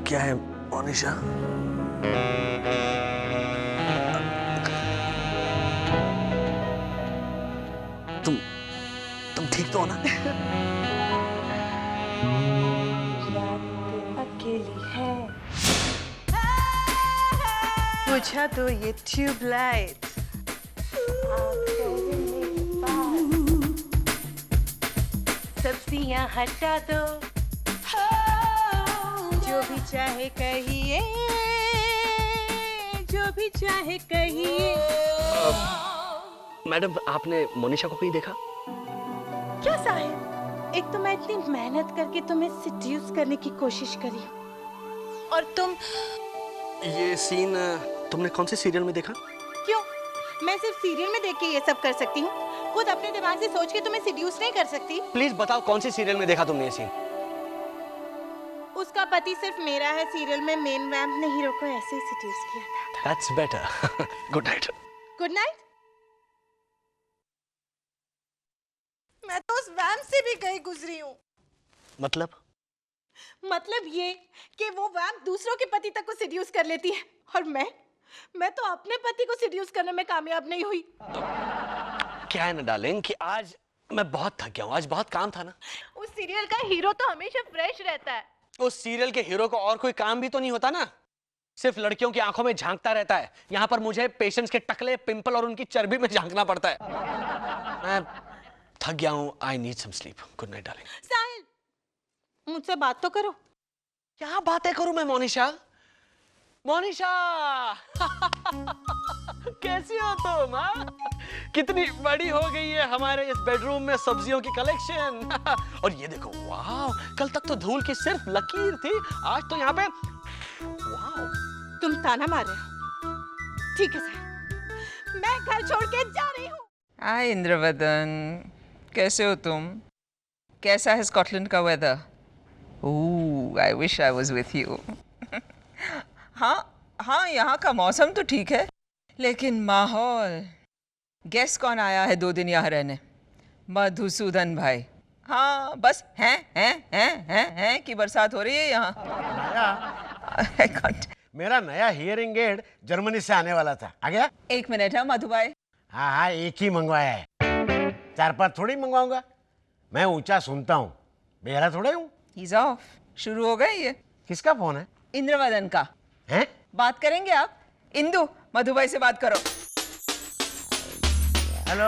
क्या है मोनिशा? तुम ठीक तो हो ना? अकेली है, बुझा दो ये ट्यूबलाइट, सब्जियां हटा दो, जो भी चाहे कहिए, जो भी चाहे कहिए। मैडम, आपने मोनिशा को कहीं देखा? क्या साहिब, एक तो मैं इतनी मेहनत करके तुम्हें सिड्यूस करने की कोशिश करी और तुम। ये सीन तुमने कौन से सीरियल में देखा? क्यों, मैं सिर्फ सीरियल में देख के ये सब कर सकती हूँ, खुद अपने दिमाग से सोच के तुम्हें सिड्यूस नहीं कर सकती? प्लीज बताओ, कौन से सीरियल में देखा तुमने ये सीन? उसका पति सिर्फ मेरा है सीरियल में मेन वैम्प ने हीरो को ऐसे ही सिड्यूस किया था। That's better. Good night. Good night. मैं तो उस वैम्प से भी गई गुजरी हूँ। मतलब ये कि वो वैम्प दूसरों के पति तक को सिड्यूस कर लेती है और मैं तो अपने पति को सिड्यूस करने में कामयाब नहीं हुई। क्या है ना डार्लिंग कि आज मैं बहुत थक गया हूँ, आज बहुत काम था ना। उस सीरियल का हीरो तो हमेशा फ्रेश रहता है। उस सीरियल के हीरो को और कोई काम भी तो नहीं होता ना, सिर्फ लड़कियों की आंखों में झांकता रहता है। यहाँ पर मुझे पेशेंट्स के टकले, पिंपल और उनकी चर्बी में झांकना पड़ता है। मैं थक गया हूँ, I need some sleep. Good night darling. Sahil, मुझसे बात तो करो। क्या बातें करूं मैं मोनिशा? मोनिशा कैसी हो तुम? कितनी बड़ी हो गई है हमारे इस बेडरूम में सब्जियों की कलेक्शन। और ये देखो, वाह, कल तक तो धूल की सिर्फ लकीर थी, आज तो यहाँ पे वाह। तुम ताना मार रहे हो? ठीक है सर, मैं घर छोड़ के जा रही हूँ। हाय इंद्रवदन, कैसे हो तुम? कैसा है स्कॉटलैंड का weather? Oh, I wish I was with you. हाँ, यहाँ का मौसम तो ठीक है, लेकिन माहौल। गेस्ट कौन आया है 2 दिन यहाँ रहने? मधुसूदन भाई। हाँ, बस हैं कि बरसात हो रही है यहाँ। मेरा नया हियरिंग एड जर्मनी से आने वाला था, आ गया? 1 मिनट है मधु भाई। हाँ, एक ही मंगवाया है, 4-5 थोड़ी मंगवाऊंगा। मैं ऊंचा सुनता हूँ, बेहरा थोड़े हूँ। He's off। शुरू हो गई ये। किसका फोन है? इंद्रवदन का। हैं? बात करेंगे आप? इंदु, मधु भाई से बात करो। Hello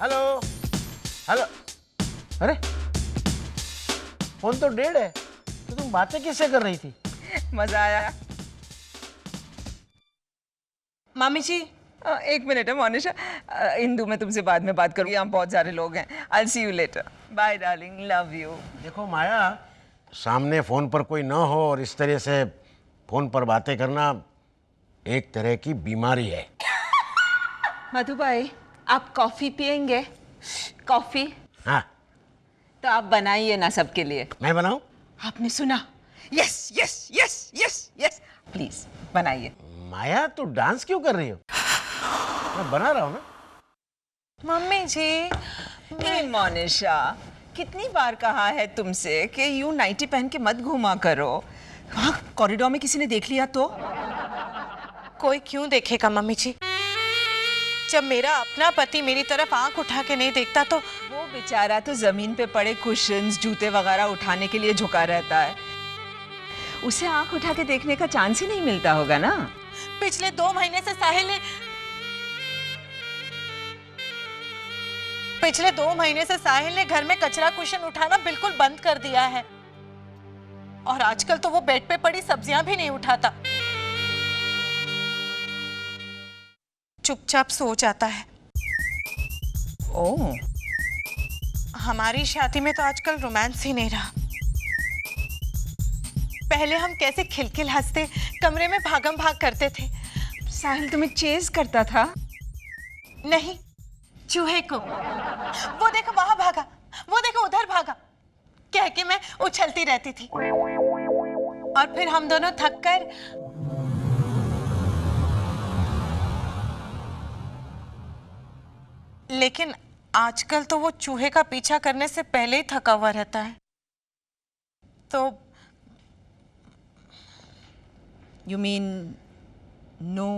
hello hello. अरे फोन तो डेड है, तो तुम बातें किससे कर रही थी? मजा आया? मामी जी, 1 मिनट है मोनिशा। इंदु, मैं तुमसे बाद में बात करूंगी, यहाँ बहुत सारे लोग हैं। I'll see you later। Bye darling, love you. देखो माया, सामने फोन पर कोई ना हो और इस तरह से फोन पर बातें करना एक तरह की बीमारी है। मधु भाई, आप कॉफी पियेंगे? कॉफी? हाँ। तो आप बनाइए ना सबके लिए। मैं बनाऊं? आपने सुना? Yes yes yes yes yes, please बनाइए। माया, तू डांस क्यों कर रही हो? मैं बना रहा हूँ ना। मम्मी जी। मोनिशा, कितनी बार कहा है तुमसे कि यूं नाइटी पहन के मत घूमा करो। वहाँ कॉरिडोर में किसी ने देख लिया तो? कोई क्यों देखेगा मम्मी जी? जब मेरा अपना पति मेरी तरफ आंख उठा के नहीं देखता तो। वो बेचारा तो जमीन पे पड़े कुशन्स, जूते वगैरह उठाने के लिए झुका रहता है। उसे आंख उठा के देखने का चांस ही नहीं मिलता होगा ना। पिछले 2 महीने से साहिल ने घर में कचरा कुशन उठाना बिल्कुल बंद कर दिया है और आजकल तो वो बेड पे पड़ी सब्जियां भी नहीं उठाता, चुपचाप सो जाता है। ओह, हमारी शादी में तो आजकल रोमांस ही नहीं रहा। पहले हम कैसे खिलखिल हंसते, कमरे में भागम भाग करते थे। साहिल तुम्हें चेज करता था? नहीं, चूहे को। वो देखो वहां भागा, वो देखो उधर भागा, कह के मैं उछलती रहती थी। और फिर हम दोनों थक कर लेकिन आजकल तो वो चूहे का पीछा करने से पहले ही थका हुआ रहता है। तो You mean no?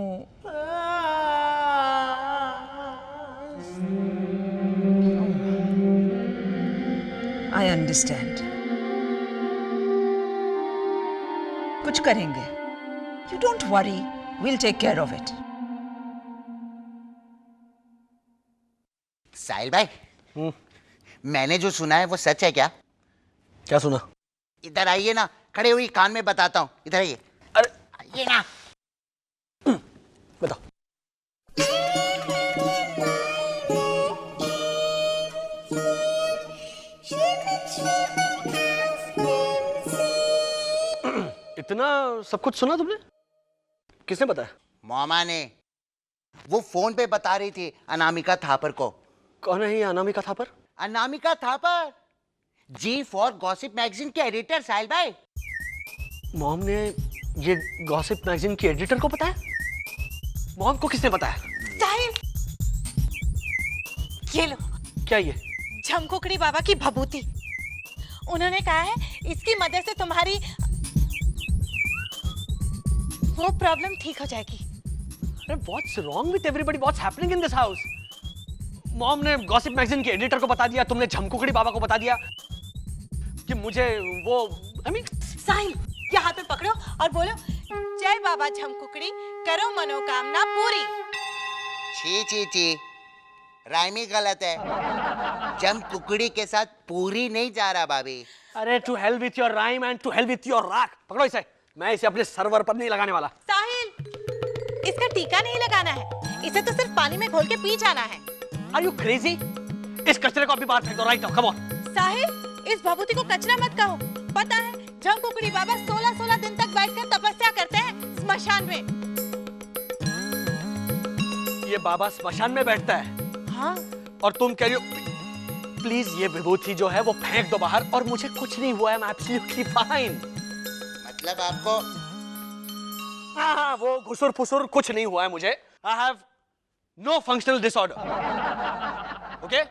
I understand. कुछ करेंगे. You don't worry. We'll take care of it. साहिल भाई, मैंने जो सुना है वो सच है क्या? क्या सुना? इधर आइए ना, खड़े हुई कान में बताता हूँ। इधर आइए। अरे आइए ना। बताओ। इतना सब कुछ सुना तुमने? किसने बताया? मामा ने। वो फोन पे बता रही थी अनामिका थापर को। कौन है ये अनामिका थापर? अनामिका थापर, जी फॉर गॉसिप मैगजीन के एडिटर साहिल भाई। मॉम ने ये गॉसिप मैगजीन की एडिटर को बताया? मॉम को किसने बताया? साहिल, ये लो। क्या ये? झमकुकड़ी बाबा की भभूति। उन्होंने कहा है इसकी मदद से तुम्हारी वो प्रॉब्लम ठीक हो जाएगी। अरे what's wrong with everybody? What's happening in this house? Mom ने गॉसिप मैगजीन के एडिटर को बता दिया, तुमने झमकुकड़ी बाबा को बता दिया कि मुझे वो साहिल, ये हाथ में पकड़ो और बोलो, जय बाबा झमकुकड़ी, करो मनोकामना पूरी। छी छी छी, राइमी गलत है। जम कुकड़ी के साथ पूरी नहीं जा रहा भाभी। अरे to hell with your rhyme and to hell with your rakh. पकड़ो इसे, मैं इसे अपने सर्वर पर नहीं लगाने वाला। साहिल, इसका टीका नहीं लगाना है, इसे तो सिर्फ पानी में घोल के पी जाना है। Are you crazy? इस कचरे को अभी बाहर फेंक दो, राइट नाउ, कम ऑन। साहिल, इस भभूति को कचरा मत कहो। पता है झमकुकड़ी बाबा 16-16 दिन तक बैठकर तपस्या करते हैं स्मशान में। ये बाबा स्मशान में बैठता है? हाँ। और तुम कह रही हो प्लीज ये विभूति जो है वो फेंक दो बाहर, और मुझे कुछ नहीं हुआ है, आई एम एब्सोल्युटली फाइन। मतलब आपको? हाँ, वो घुसुर फुसुर कुछ नहीं हुआ है मुझे। I have no functional disorder. Okay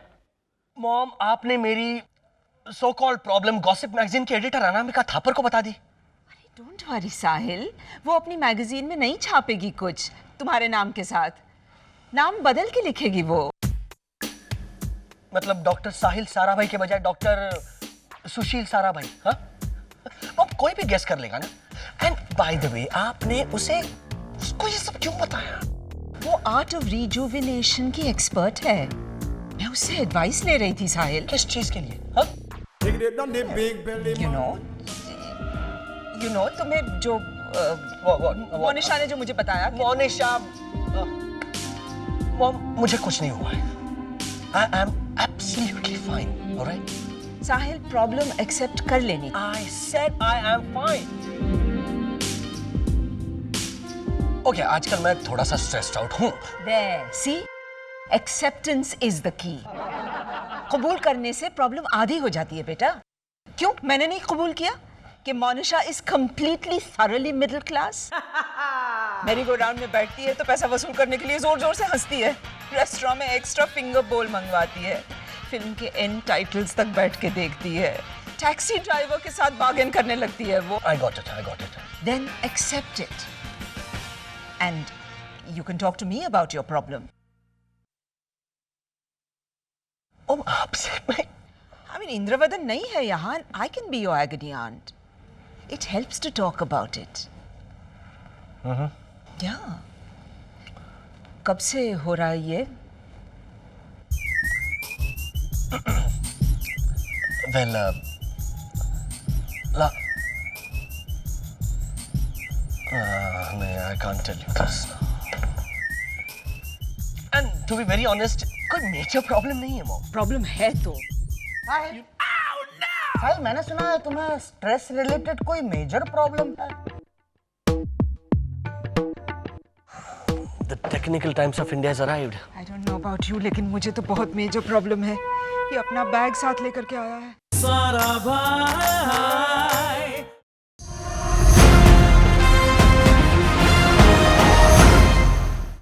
mom, आपने मेरी so called problem gossip magazine के एडिटर अनामिका थापर को बता दी। डोंट वरी साहिल, वो अपनी मैगजीन में नहीं छापेगी कुछ तुम्हारे नाम के साथ। नाम बदल के लिखेगी वो। मतलब डॉक्टर साहिल साराभाई के बजाय डॉक्टर सुशील साराभाई? हाँ, अब कोई भी गेस कर लेगा ना। एंड बाय द वे, आपने उसको ये सब क्यों बताया? वो आर्ट ऑफ रिजुविनेशन की एक्सपर्ट है। मैं उससे एडवाइस ले रही थी साहिल। किस चीज के लिए? हाँ? You know, तुम्हें जो मोनिशा ने जो मुझे बताया। मोनिशा, मॉम मुझे कुछ नहीं हुआ है। I am absolutely fine, all right? Sahil, problem accept कर लेनी। I said I am fine. Okay, आजकल मैं थोड़ा सा स्ट्रेस्ड आउट हूँ। There, see? Acceptance is the key. कबूल करने से प्रॉब्लम आधी हो जाती है बेटा। क्यों मैंने नहीं कबूल किया कि Monisha is completely thoroughly middle class? मेरी गोडाउन में बैठती है तो पैसा वसूल करने के लिए जोर जोर से हंसती है, रेस्टोरेंट में एक्स्ट्रा फिंगर बोल मंगवाती है, फिल्म के एंड टाइटल्स तक बैठ के देखती है, टैक्सी ड्राइवर के साथ बार्गेन करने लगती है वो। I got it. Then accept it. And you can talk to me about your problem. आपसे मैं I mean, इंद्रवदन नहीं है यहाँ. I can be your agony aunt. It helps to talk about it. Yeah. कब से हो रहा है ये? Well, I can't tell you this. And to be very honest, कोई मेजर प्रॉब्लम नहीं है मॉम। प्रॉब्लम है तो। साहिल, मैंने सुना है तुम्हें स्ट्रेस रिलेटेड कोई मेजर प्रॉब्लम है। The technical times of India has arrived. I don't know about you, लेकिन मुझे तो बहुत मेजर प्रॉब्लम है। ये अपना बैग साथ लेकर के आया है। सारा भाई